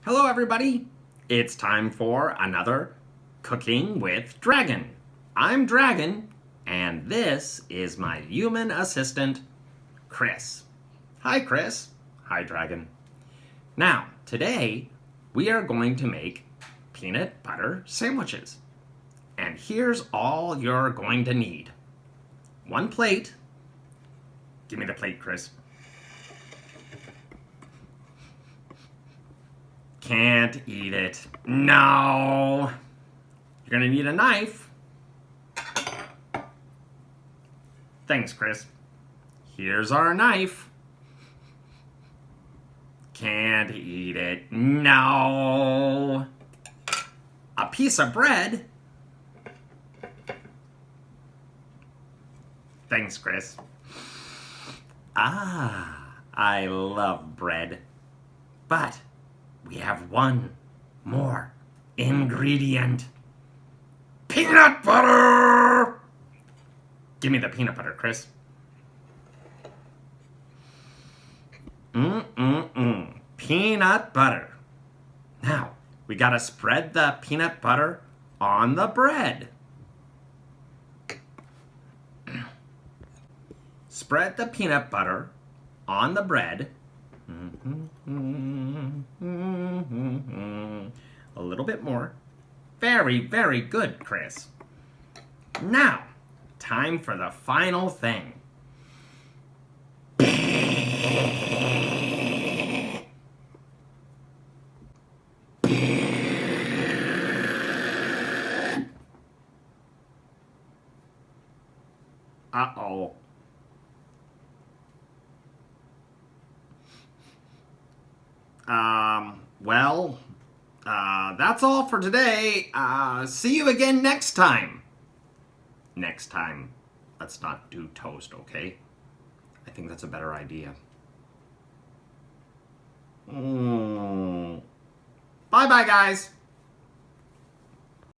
Hello everybody! It's time for another Cooking with Dragon. I'm Dragon, and this is my human assistant, Chris. Hi Chris. Hi Dragon. Now, today we are going to make peanut butter sandwiches. And here's all you're going to need. 1 plate. Give me the plate, Chris. Can't eat it. No! You're gonna need a knife. Thanks, Chris. Here's our knife. Can't eat it. No! A piece of bread. Thanks, Chris. I love bread. But we have one more ingredient. Peanut butter! Give me the peanut butter, Chris. Peanut butter. Now, we gotta spread the peanut butter on the bread. Spread the peanut butter on the bread. A little bit more. Very, very good, Chris. Now, time for the final thing. Uh-oh. That's all for today. See you again next time. Next time, let's not do toast, okay? I think that's a better idea. Bye-bye, guys.